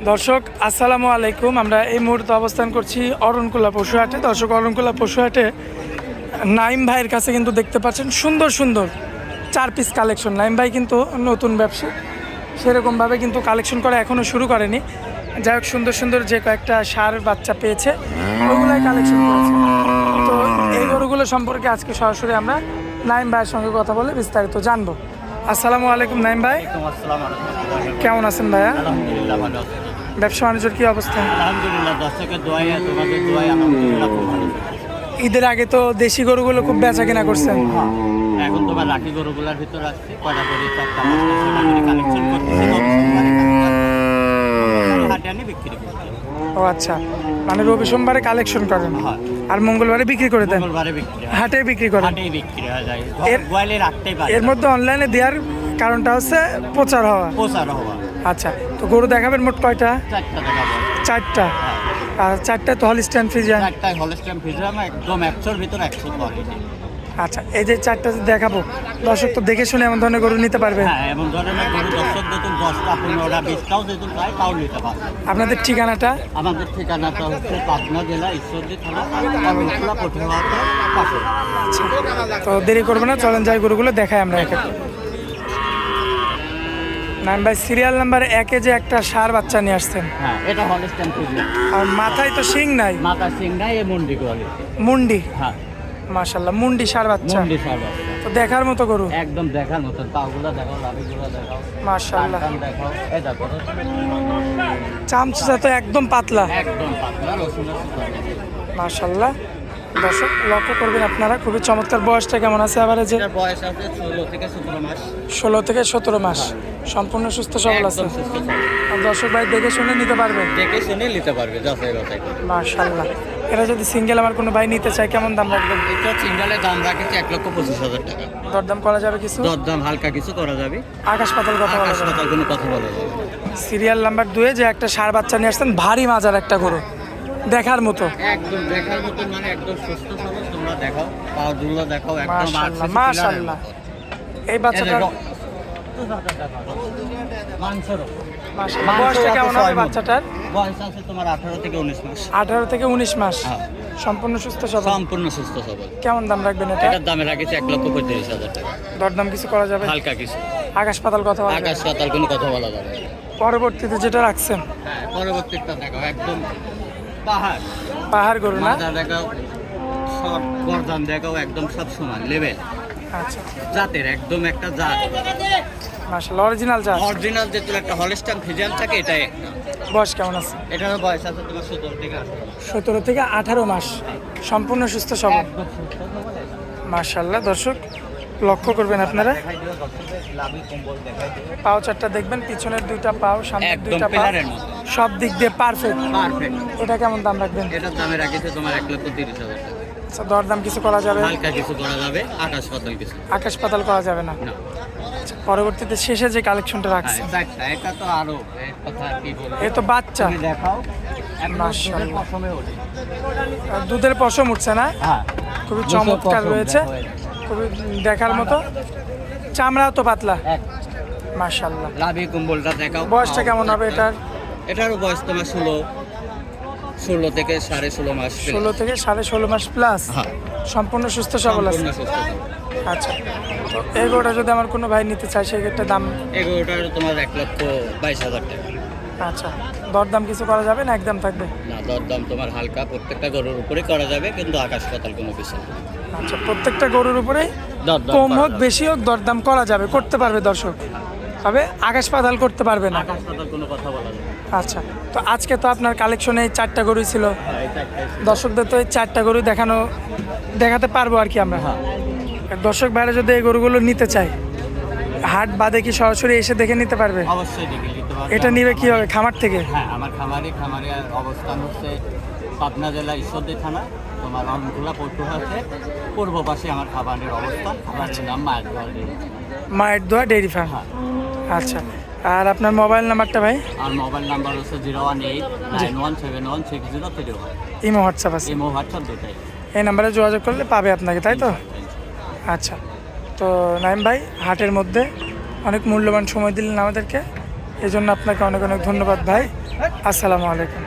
দর্শক আসসালামু আলাইকুম। আমরা এই মুহূর্তে অবস্থান করছি অরণকুলা পশুহাটে। দর্শক অরণকুলা পশুহাটে নাইম ভাইয়ের কাছে কিন্তু দেখতে পাচ্ছেন সুন্দর সুন্দর 4 পিস কালেকশন। নাইম ভাই কিন্তু নতুন ব্যবসা, সেরকমভাবে কিন্তু কালেকশন করা এখনও শুরু করেনি। যাই হোক, সুন্দর সুন্দর যে কয়েকটা ষাঁড় বাচ্চা পেয়েছে ওইগুলাই কালেকশন করেছে। তো এই গরুগুলো সম্পর্কে আজকে সরাসরি আমরা নাইম ভাইয়ের সঙ্গে কথা বলে বিস্তারিত জানবো। আসসালামু আলাইকুম নাইম ভাই, কেমন আছেন ভাইয়া? আলহামদুলিল্লাহ ভালো আছি। ব্যবসা বাণিজ্যের কি অবস্থা? আলহামদুলিল্লাহ, দর্শকের দোয়াই তোমাদের দোয়াই আলহামদুলিল্লাহ খুব ভালো চলছে। ঈদের আগে তো দেশি গরুগুলো খুব বেচা কেনা করছেন। এখন তোমার লাকি গরুগুলার ভিতর আসছে কয়টা করে 4টা 5টা 6টা করে কালেকশন করতেছি, হাটে আনি বিক্রি করছি। ও আচ্ছা, মানে রবি সোমবারে কালেকশন করেন হ্যাঁ, আর মঙ্গলবারে বিক্রি করে দেন? মঙ্গলবারে বিক্রি হয়, হাটে বিক্রি করেন? হাটেই বিক্রি হয়ে যায়, এর- গোয়ালে রাখতেই পারে। এর মধ্যে অনলাইনে দেওয়ার কারণটা হচ্ছে প্রচার হওয়া। প্রচার হওয়া। আচ্ছা, তো গরু দেখাবেন মোট কয়টা? 4টা দেখাবো। 4টা। আর 4টা তো হলিস্টাইন ফ্রিজিয়ান। 4টায় হলস্টাইন ফ্রিজিয়ান, একদম 100-র ভিতর 100 কোয়ালিটি। আচ্ছা, এই যে 4টা দেখাবো, দর্শক তো দেখে শুনে এমন ধরনের গরু নিতে পারবে? হ্যাঁ, এমন ধরনের গরু দর্শক যেতুন 10টা 15টা 20টাও যেতুন চায় তাও নিতে পারে। আপনাদের ঠিকানাটা? আমাদের ঠিকানাটা হচ্ছে পাবনা জেলা ঈশ্বরদী থানা অরণকুলা পটুয়াহাট পাশে। তো দেরি করবো না, চলেন যাই গরুগুলো দেখাই আমরা এক এক করে। নাম ভাই, সিরিয়াল নাম্বার 1-এ যে একটা ষাঁড় বাচ্চা নিয়ে আসছেন, হ্যাঁ, এটা হলস্টাইন ফ্রিজিয়ান। আর মাথায় তো শিং নাই, মাথা সিং নাই, এ মন্ডি কোয়ালিটি। মুন্ডি। হ্যাঁ, মাশাআল্লাহ, মুন্ডি ষাঁড় বাচ্চা, মন্ডি সার্ভার তো দেখার মতো গরু। একদম দেখার মতন। পাগুলা দেখাও, লাভিগুলা দেখাও, মাশাআল্লাহ, কান দেখাও, এই দেখো চামচা তো একদম পাতলা। একদম পাতলা রসুনের সুতা। মাশাআল্লাহ, দর্শক লক্ষ্য করবেন আপনারা, খুবই চমৎকার। বয়সটা কেমন আছে আবার? যে এটার বয়স আছে 16 থেকে 17 মাস। 16 থেকে 17 মাস, সম্পূর্ণ সুস্থ সবল আছে। একদম সুস্থ সবল। আর দর্শক ভাই দেখে শুনে নিতে পারবে? দেখে শুনে নিতে পারবে, যাচাই বাছাই করে। মাশাআল্লাহ। এটা যদি সিঙ্গেল আমার কোনো ভাই নিতে চায় কেমন দাম রাখবেন? এটা সিঙ্গেলের দাম রাখেছি 1,25,000 টাকা। দরদাম করা যাবে কিছু? দরদাম হালকা কিছু করা যাবে। আকাশ পাতাল কথা বলা আকাশ যাবে। পাতাল কোনো কথা বলা যাবে না। সিরিয়াল নাম্বার 2-এ যে একটা ষাঁড় বাচ্চা নিয়ে আসছেন, ভারী মাজার একটা গরু, দেখার মতো। একদম দেখার মতন, মানে একদম সুস্থ সবল। তোমরা দেখাও, পাও দুলো দেখাও, একদম মাশাআল্লাহ, আটশো মাশাআল্লাহ। এই বাচ্চাটার মাংসের মাশাআল্লাহ, বয়সটা কেমন হবে বাচ্চাটার? বয়স আছে তোমার 18 থেকে 19 মাস। 18 থেকে 19 মাস, হ্যাঁ, সম্পূর্ণ সুস্থ সবল। সম্পূর্ণ সুস্থ সবল। কেমন দাম রাখবেন এটা? এটার দামে রাখেছি 1,35,000 টাকা। দরদাম কিছু করা যাবে? হালকা কিছু, আকাশ পাতাল কথা বলা আকাশ যাবে। পাতাল কোনো কথা বলা যাবে না। পরবর্তীতে যেটা রাখছেন, হ্যাঁ, পরবর্তীটা দেখাও, একদম পাহাড় পাহাড় গরু না? মাথা দেখাও, সব গর্দান দেখাও, একদম সব সমান লেভেল আচ্ছা, জাতের, একদম একটা জাত মাশাআল্লাহ, অরিজিনাল জাত। অরিজিনাল যেহেতু একটা হলস্টাইন ফ্রিজিয়ান থাকে, এটাই একটা। বয়স কেমন আছে? এটার বয়স আছে তোমার 17 থেকে 18। 17 থেকে 18 মাস, সম্পূর্ণ সুস্থ সবল। একদম সুস্থ সবল। মাশাআল্লাহ, দর্শক লক্ষ্য করবেন আপনারা, দেখাই দিও দর্শকদের, লাভি কম্বল দেখাই দিও। পাও চারটা দেখবেন, পিছনের 2টা পাও, সামনের একদম 2টা পাও, পিলারের মতো। সব দিক দিয়ে পারফেক্ট। পারফেক্ট। এটা কেমন দাম রাখবেন? এটার দামে রাখেছে তোমার 1,30,000 টাকা। আচ্ছা, দরদাম কিছু করা যাবে? হালকা কিছু করা যাবে, আকাশ পাতাল কিছু আকাশ পাতাল করা যাবে না। না। আচ্ছা, পরবর্তীতে শেষে যে কালেকশনটা রাখছে, হ্যাঁ, চারটা। এটা তো আরো এর কথা আর কি বলবো। এ তো বাচ্চা, তুমি দেখাও, একদম মাশাআল্লাহ। দুধের পশমে ওঠে। আর দুধের পশম উঠছে না? হ্যাঁ, খুবই দুধের চমৎকার পশম রয়েছে, দেখো এটা। খুবই দেখার মতো। চামড়াও তো পাতলা, এক মাশাআল্লাহ। লাভি কম্বলটা দেখাও। বয়সটা কেমন হবে এটার? এটারও বয়স তোমার 16 থেকে 16.5 মাস। 16 থেকে 16.5 মাস প্লাস, হ্যাঁ, সম্পূর্ণ সুস্থ সবল আছে। সম্পূর্ণ সুস্থ সবল। আচ্ছা, তো এই গরুটা যদি আমার কোনো ভাই নিতে চায় সেক্ষেত্রে দাম? এগুলোটার তোমার 1,22,000 টাকা। আচ্ছা, দরদাম কিছু করা যাবে না একদম থাকবে? না, দরদাম তোমার হালকা, প্রত্যেকটা গরুর উপরে করা যাবে, কিন্তু আকাশ পাতাল কোনো কিছু না। আচ্ছা, প্রত্যেকটা গরুর উপরে দরদাম কম করা হোক যাবে। বেশি হোক দরদাম করা যাবে, করতে পারবে দর্শক, তবে আকাশ পাতাল করতে পারবে না। আকাশ পাতাল কোনো কথা বলা যাবে না। আচ্ছা, তো আজকে তো আপনার কালেকশনে এই 4টা গরুই ছিল, হ্যাঁ, এটা একটাই ছিল। দর্শকদের তো এই 4টা গরু দেখাতে পারবো আর কি আমরা। হ্যাঁ, দর্শক ভাইরা যদি এই গরুগুলো নিতে চায়, হাট বাদে কি সরাসরি এসে দেখে নিতে পারবে? অবশ্যই দেখে নিতে পারবে। এটা নিবে কিভাবে, খামার থেকে? হ্যাঁ, আমার খামারের অবস্থান হচ্ছে পাবনা জেলা ঈশ্বরদী থানা তোমার অরণকুলা পটুয়াহাটের পূর্ব পাশে আমার খামারের অবস্থান। খামারের নাম মায়ের দোয়ার ডেইরি। মায়ের দোয়া ডেইরি ফার্ম। হ্যাঁ, আচ্ছা, আর আপনার মোবাইল নাম্বারটা ভাই? আর মোবাইল নাম্বার হচ্ছে 01891716031। ইমো হোয়াটসঅ্যাপ আছে? ইমো হোয়াটসঅ্যাপ দুটাই। এই নাম্বারে যোগাযোগ করলে পাবে আপনাকে, তাই তো? আচ্ছা, তো নাইম ভাই হাটের মধ্যে অনেক মূল্যবান সময় দিলেন আমাদেরকে, এই জন্য আপনাকে অনেক অনেক ধন্যবাদ ভাই। আসসালামু আলাইকুম।